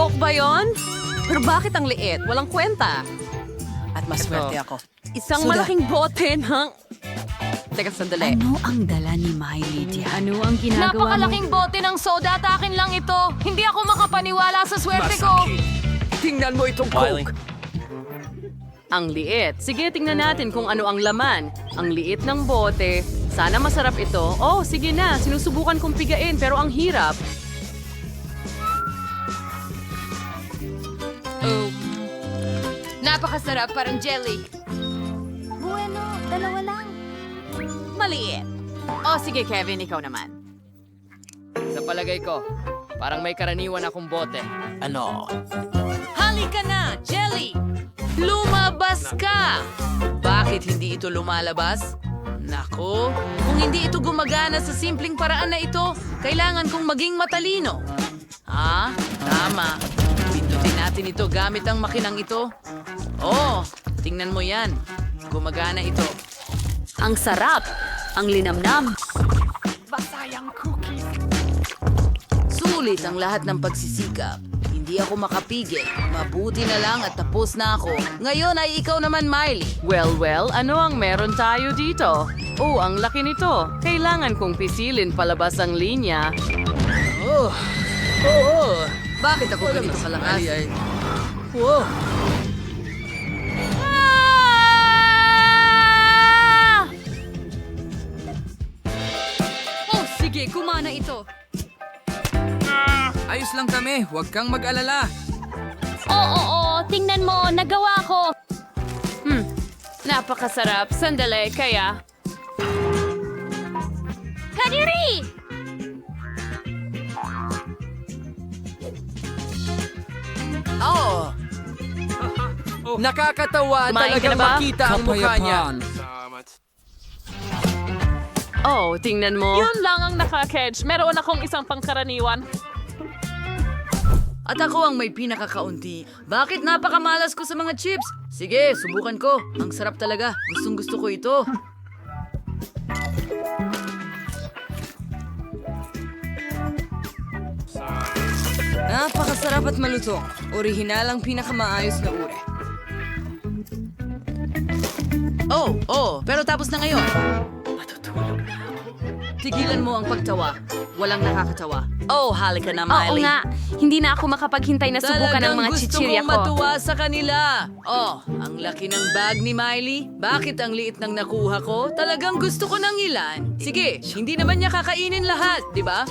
Coke ba yon? Pero bakit ang liit? Walang kwenta. At maswerte ako. Isang Suda. malaking bote ng... Teka, sandali. Ano ang dala ni Miley diyan? Ano ang ginagawa mo? Napakalaking bote ng soda at akin lang ito. Hindi ako makapaniwala sa swerte ko. Tingnan mo itong Miley. Coke. Ang liit. Sige, tingnan natin kung ano ang laman. Ang liit ng bote. Sana masarap ito. Oh, sige na. Sinusubukan kong pigain pero ang hirap. Napakasarap, parang jelly. Bueno, dalawa lang. Maliit. Oh, sige Kevin, ikaw naman. Sa palagay ko, parang may karaniwan akong bote. Ano? Halika na, Jelly! Lumabas ka! Bakit hindi ito lumalabas? Nako, kung hindi ito gumagana sa simpleng paraan na ito, kailangan kong maging matalino. Ha? Tama. Pindutin natin ito gamit ang makinang ito. Oh, tingnan mo yan. Gumagana ito. Ang sarap. Ang linamnam. Sulit ang lahat ng pagsisikap. Hindi ako makapigil. Mabuti na lang at tapos na ako. Ngayon ay ikaw naman, Miley. Well, ano ang meron tayo dito? Oh, ang laki nito. Kailangan kong pisilin palabas ang linya. Oh, bakit ako ganito kalakas? Wow. Oh, sige, kumana ito. Ayos lang kami, huwag kang mag-alala. Oo, tingnan mo, nagawa ko. Napakasarap. Sandali, kaya... Kadiri! Oh, Nakakatawa Kumain ka talagang na ba? makita ang mukha niya. Oh, tingnan mo. Yun lang ang nakakedge. Meron akong isang pangkaraniwan. at ako ang may pinakakaunti. Bakit napakamalas ko sa mga chips? Sige, subukan ko. Ang sarap talaga. Gustong gusto ko ito. Napakasarap at malutong. Orihinal ang pinakamaayos na uri. Pero tapos na ngayon. Matutulog na. Tigilan mo ang pagtawa. Walang nakakatawa. Oh, halika na, Oo Miley. nga, hindi na ako makapaghintay na subukan ng mga chichirya gusto ko. mong matuwa sa kanila. Oh, ang laki ng bag ni Miley. Bakit ang liit ng nakuha ko? Talagang gusto ko ng ilan. Sige, hindi naman niya kakainin lahat, di ba?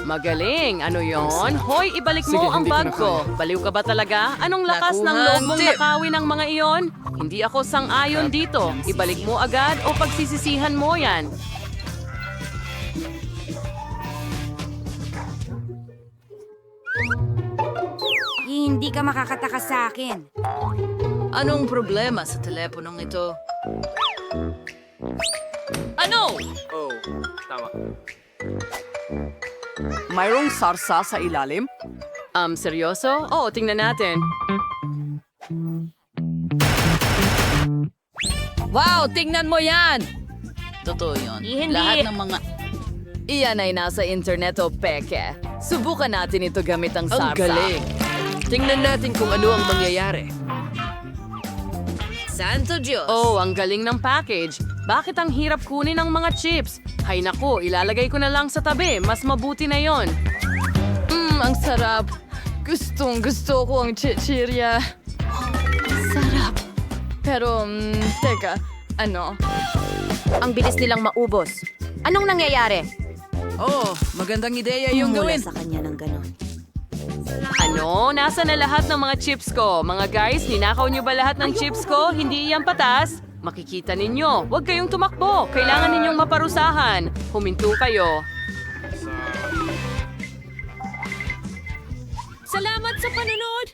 Magaling! Ano yon? Hoy, ibalik mo Sige, ang hindi ko bag na ko. Baliw ka ba talaga? Anong lakas ng Nakuha loob ang mong tip. nakawin ng mga iyon? Hindi ako sang-ayon dito. Ibalik mo agad o pagsisisihan mo yan. Hindi ka makakatakas sa akin. Anong problema sa teleponong ito? Ano? Mayroong sarsa sa ilalim? Seryoso? Oo, tingnan natin. Wow, tingnan mo yan! Totoo yun. Hindi. Lahat ng mga... Iyan ay nasa internet o peke. Subukan natin ito gamit ang sarsa. Ang galing. Tingnan natin kung ano ang mangyayari. Santo Diyos! Oh, ang galing ng package. Bakit ang hirap kunin ang mga chips? Hay nako, ilalagay ko na lang sa tabi. Mas mabuti na yon. Ang sarap. Gusto ko ang chichirya. Sarap. Pero, teka, ano? Ang bilis nilang maubos. Anong nangyayari? Oh, magandang ideya yung Mula gawin. sa kanya ng ganon. Ano? Nasa na lahat ng mga chips ko? Mga guys, ninakaw niyo ba lahat ng chips ko? Hindi iyan patas? Makikita ninyo. Huwag kayong tumakbo. Kailangan ninyong maparusahan. Huminto kayo. Salamat sa panunod!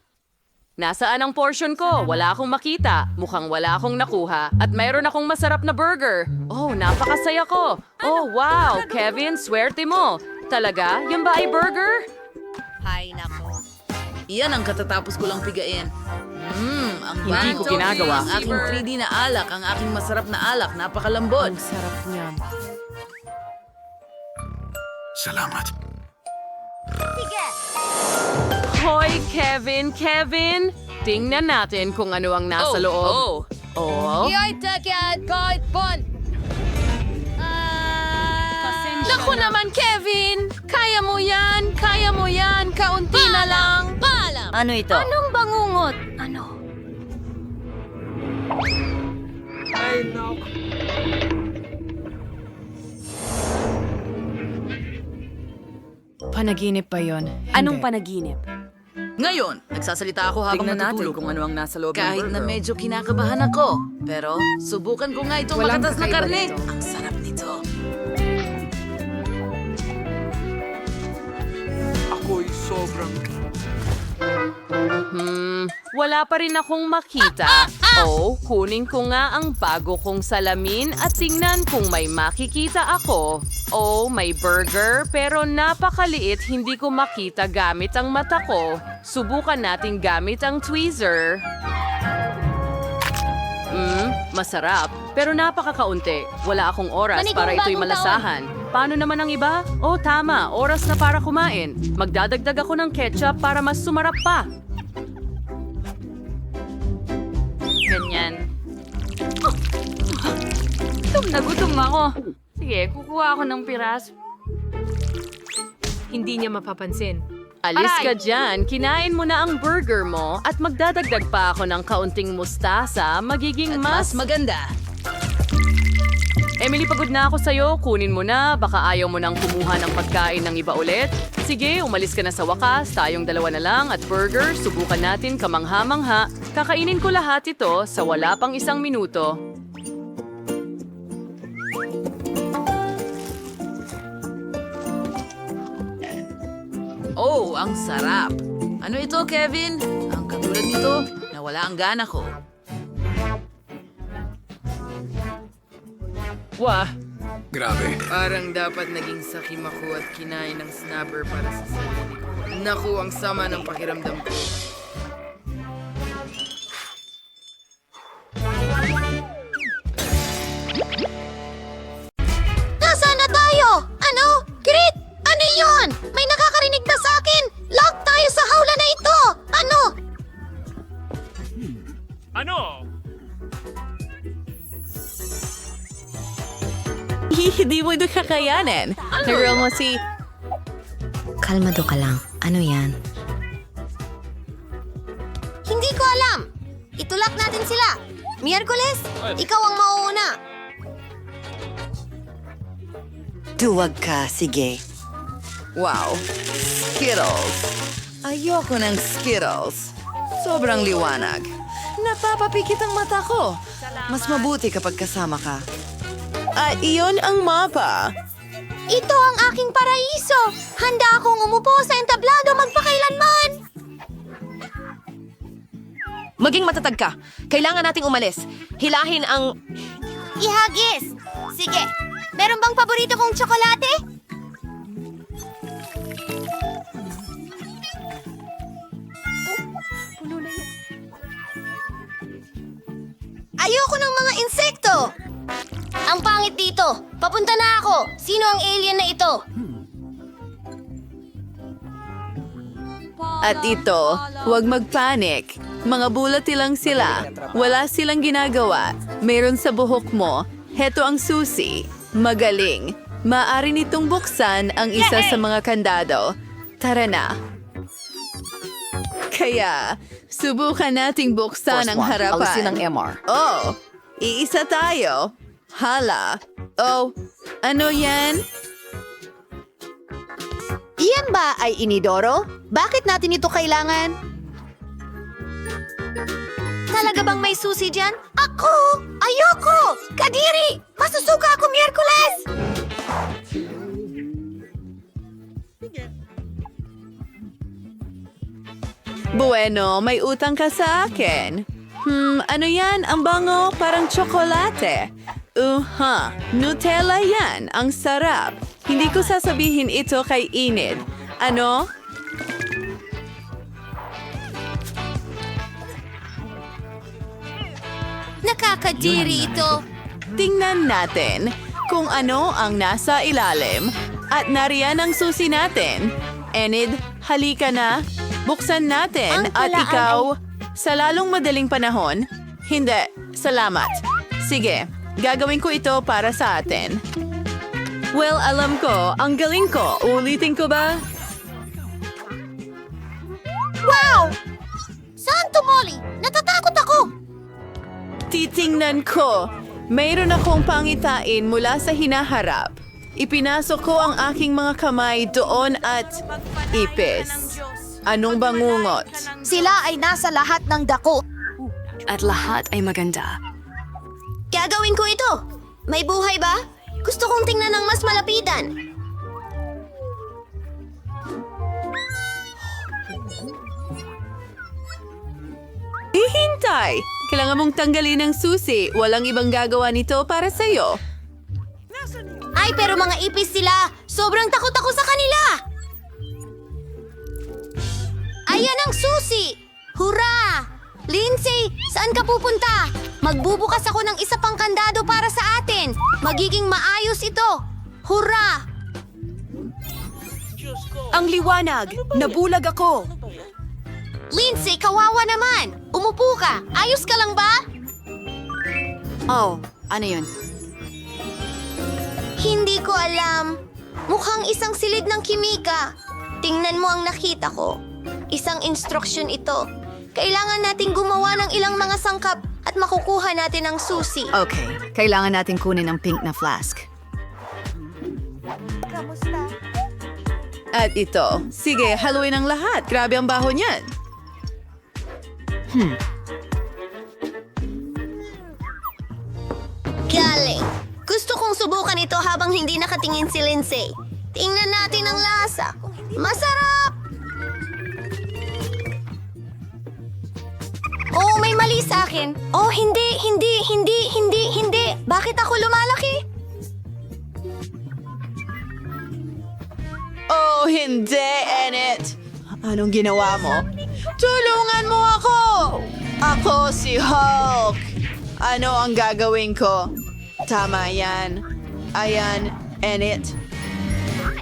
Nasaan ang portion ko? Wala akong makita. Mukhang wala akong nakuha. At mayroon akong masarap na burger. Oh, napakasaya ko. Oh, wow. Kevin, swerte mo. Talaga? Yan ba ay burger? Hay nako. Iyan ang katatapos ko lang pigain. Ang Hindi ko Banto ginagawa. Ang aking 3D na alak, ang aking masarap na alak, napakalambot. Sarap niya. Salamat. Hoy, Kevin! Tingnan natin kung ano ang nasa loob. Oh. Naku naman, Kevin! Kaya mo yan! Kaunti na lang! Ano ito? Anong bangungot? Ano? Panaginip pa yon. Anong panaginip? Ngayon, nagsasalita ako habang Tingnan natin natutulog. kung ano ang nasa loob ng Kahit na burger. medyo kinakabahan ako. Pero, subukan ko nga itong Walang makatas na kakaiba karne. nito. Ang sarap nito. Ako'y sobrang... Wala pa rin akong makita. Oh, kunin ko nga ang bago kong salamin at tingnan kung may makikita ako. Oh, may burger pero napakaliit, hindi ko makita gamit ang mata ko. Subukan natin gamit ang tweezer. Masarap. Pero napakakaunti. Wala akong oras Manigong para ito'y bagong malasahan. Paano naman ang iba? Oh, tama. Oras na para kumain. Magdadagdag ako ng ketchup para mas sumarap pa. Ganyan. Nagutom ako. Sige, kukuha ako ng piraso. Hindi niya mapapansin. Alis Aray! ka dyan. Kinain mo na ang burger mo at magdadagdag pa ako ng kaunting mustasa. Magiging Mas maganda. Emily, pagod na ako sa'yo. Kunin mo na. Baka ayaw mo nang kumuha ng pagkain ng iba ulit. Sige, umalis ka na sa wakas. Tayong dalawa na lang at burger. Subukan natin kamangha-mangha. Kakainin ko lahat ito sa wala pang 1 minuto. Oh, ang sarap. Ano ito, Kevin? Ang katulad nito, nawala ang gana ko. Wah, Grabe. parang dapat naging sakim ako at kinain ng snapper para sa sarili ko. Naku, ang sama ng pakiramdam ko. Nasaan na tayo? Ano? Grit! Ano yon? May nakakarinig na sa akin! Lock tayo sa hawla na ito! Ano? Hindi mo ito kakayanin. Naroon mo si... Kalmado ka lang. Ano yan? Hindi ko alam! Itulak natin sila! Miyerkules, ikaw ang mauuna! Duwag ka, sige. Wow, Skittles. Ayoko ng Skittles. Sobrang liwanag. Napapapikit ang mata ko. Mas mabuti kapag kasama ka. At iyon ang mapa. Ito ang aking paraiso! Handa akong umupo sa entablado magpakailanman! Maging matatag ka. Kailangan nating umalis. Hilahin ang... Ihagis! Sige, meron bang paborito kong tsokolate? Ayoko ng mga insekto! Ang pangit dito! Papunta na ako! Sino ang alien na ito? At ito, huwag magpanik. Mga bulati lang sila. Wala silang ginagawa. Meron sa buhok mo. Heto ang susi. Magaling. Maaari nitong buksan ang isa sa mga kandado. Tara na. Kaya, subukan nating buksan ang harapan. Alisin ang MR. Oh, iisa tayo. Hala. Oh, ano yan? Iyan ba ay inidoro? Bakit natin ito kailangan? Talaga bang may susi dyan? Ako! Ayoko! Kadiri! Masusuka ako Miyerkules! Bueno, may utang ka sa akin. Ano yan? Ang bango, parang tsokolate. Nutella yan. Ang sarap. Hindi ko sasabihin ito kay Enid. Ano? Nakakadiri ito. Tingnan natin kung ano ang nasa ilalim. At nariyan ang susi natin. Enid, halika na. Buksan natin Ang at talaan ikaw, sa lalong madaling panahon. Hindi, salamat. Sige, gagawin ko ito para sa atin. Well, alam ko, ang galing ko. Ulitin ko ba? Wow! Saan tumoli? Natatakot ako! Titingnan ko. Mayroon akong pangitain mula sa hinaharap. Ipinasok ko ang aking mga kamay doon at ipis. Anong bangungot? Sila ay nasa lahat ng dako. At lahat ay maganda. Gagawin ko ito. May buhay ba? Gusto kong tingnan ng mas malapitan. Hihintay! Kailangan mong tanggalin ang susi. Walang ibang gagawa nito para sa'yo. Ay, pero mga ipis sila. Sobrang takot ako sa kanila. Ayan ang susi! Hurra! Lindsay, saan ka pupunta? Magbubukas ako ng isa pang kandado para sa atin. Magiging maayos ito. Hurra! Ang liwanag! Nabulag ako! Lindsay, kawawa naman. Umupo ka. Ayos ka lang ba? Oh, ano yun? Hindi ko alam. Mukhang isang silid ng kimika. Tingnan mo ang nakita ko. Isang instruksyon ito. Kailangan nating gumawa ng ilang mga sangkap at makukuha natin ang susi. Okay, kailangan natin kunin ang pink na flask. At ito. Sige, haluin ang lahat. Grabe ang baho niyan. Galing. Gusto kong subukan ito habang hindi nakatingin si Lindsay. Tingnan natin ang lasa. Masarap! Oh, may mali sa akin. Oh, hindi. Bakit ako lumalaki? Oh, hindi, Enid. Anong ginawa mo? Tulungan mo ako! Ako si Hulk. Ano ang gagawin ko? Tama yan. Ayan, Enid.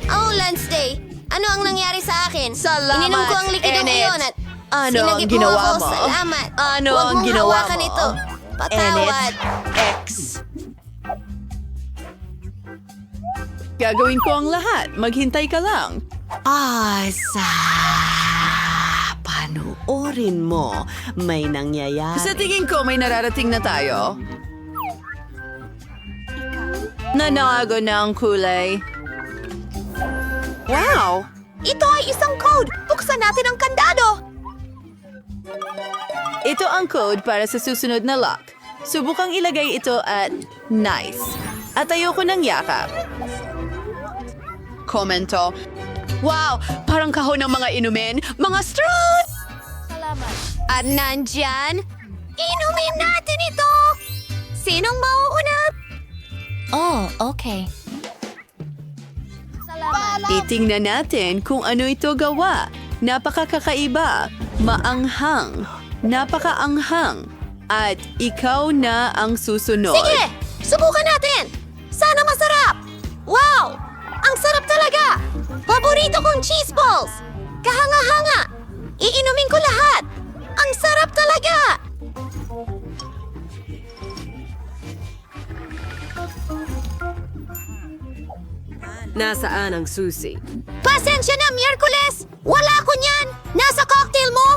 Oh, Wednesday. Ano ang nangyari sa akin? Salamat, Ininom ko ang likidong Enid. iyon at Ano ang sinagip ginawa ako. mo? Salamat. Ano Huwag ang mong ginawa hawakan mo? ito. Patawad. Enid X. Gagawin ko ang lahat. Maghintay ka lang. Panoorin mo. May nangyayari. Sa tingin ko, may nararating na tayo. Nanago na ang kulay. Wow! Ito ay isang code. Buksan natin ang kandado. Ito ang code para sa susunod na lock. Subukang ilagay ito at nice. At ayoko ng yakap. Komento. Wow! Parang kahon ng mga inumin. Mga straws! At nandyan, inumin natin ito. Sinong mauuna? Oh, okay. Itingnan natin kung ano ito gawa. Napakakaiba, maanghang, napakaanghang, at ikaw na ang susunod. Sige, subukan natin. Sana masarap. Wow! Ang sarap talaga. Paborito kong cheese balls. Kahanga-hanga. Iinumin ko lahat. Ang sarap talaga. Nasaan ang susi? Pasensya na, Miyerkules. Wala ko niyan. Nasa cocktail mo.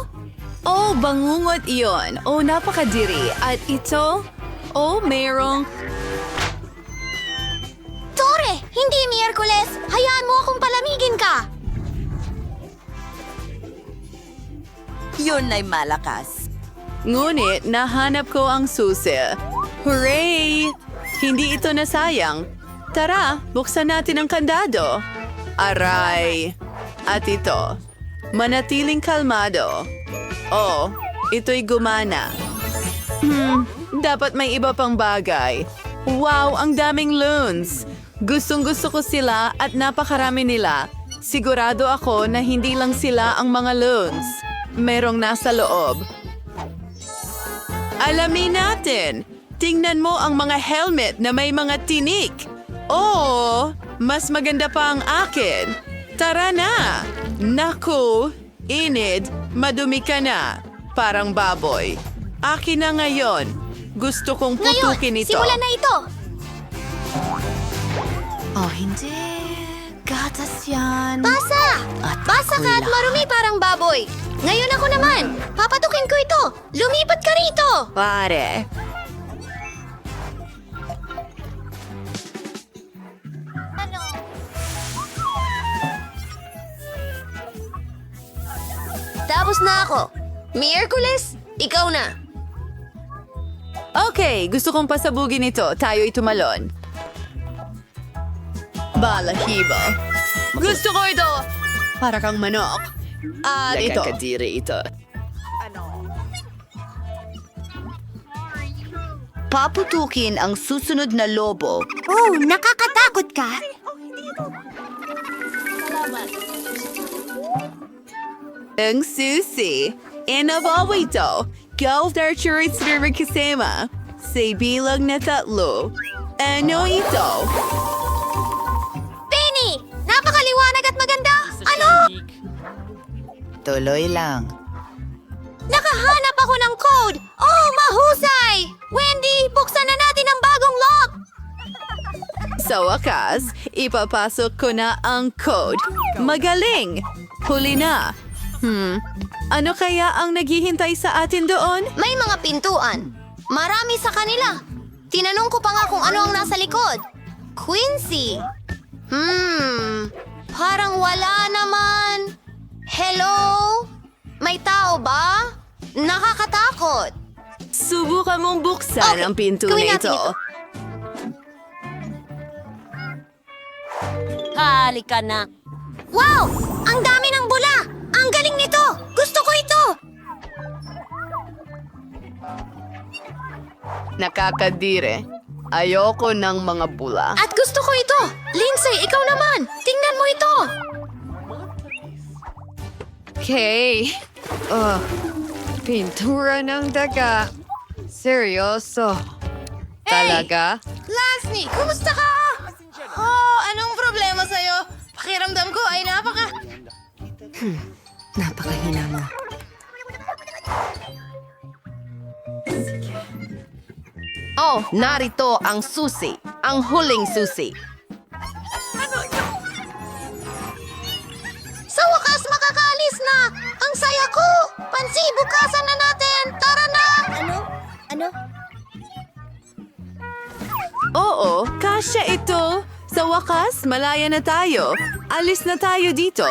Oh, bangungot iyon. Oh, napakadiri. At ito? Oh, mayroong... Tore, hindi Miyerkules. Hayaan mo akong palamigin ka. Yun ay malakas. Ngunit nahanap ko ang susi. Hooray! Hindi ito nasayang. Tara, buksan natin ang kandado. Aray! At ito, manatiling kalmado. Oh, ito'y gumana. Dapat may iba pang bagay. Wow, ang daming loons! Gustong-gusto ko sila at napakarami nila. Sigurado ako na hindi lang sila ang mga loons. Merong nasa loob. Alamin natin! Tingnan mo ang mga helmet na may mga tinik. Oh, Mas maganda pa ang akin. Tara na! Naku, inid, madumi ka na. Parang baboy. Akin na ngayon. Gusto kong putukin Ngayon, ito. simulan na ito. Oh, hindi. Gatas yan. Basa! Basa ka at marumi parang baboy. Ngayon ako naman. Papatukin ko ito. Lumipat ka rito. Pare. Tapos na ako. Miyerkules, ikaw na. Okay, gusto kong pasabugin ito. Tayo'y tumalon. Balahibo. Gusto ko ito! Para kang manok. At ito. Nakakadiri ito. Paputukin ang susunod na lobo. Oh, nakakatakot ka. Ang susi. Inabawa ito. Golf Archery Server kasama. Sa bilang na 3. Ano ito? Penny! Napakaliwanag at maganda. Ano? Tuloy lang. Nakahanap ako ng code. Oh, mahusay! Wendy, buksan na natin ang bagong lock. Sa wakas, ipapasok ko na ang code. Magaling! Huli na. Ano kaya ang naghihintay sa atin doon? May mga pintuan. Marami sa kanila. Tinanong ko pa nga kung ano ang nasa likod. Quincy. Parang wala naman. Hello? May tao ba? Nakakatakot. Subukan mong buksan Okay, ang pinto gawin na natin ito. Halika na. Wow! Ang dami ng bula! Ang galing nito! Gusto ko ito! Nakakadire. Ayoko ng mga bula. At gusto ko ito! Lindsay, ikaw naman! Tingnan mo ito! Okay. Pintura ng daga. Seryoso. Talaga? Lasny, kumusta ka? Oh, anong problema sa'yo? Pakiramdam ko ay Napakahina mo. Oh, narito ang susi. Ang huling susi. Sa wakas makakaalis na! Ang saya ko! Pansi, bukasan na natin! Tara na! Ano? Oo, kasya ito. Sa wakas, malaya na tayo. Alis na tayo dito.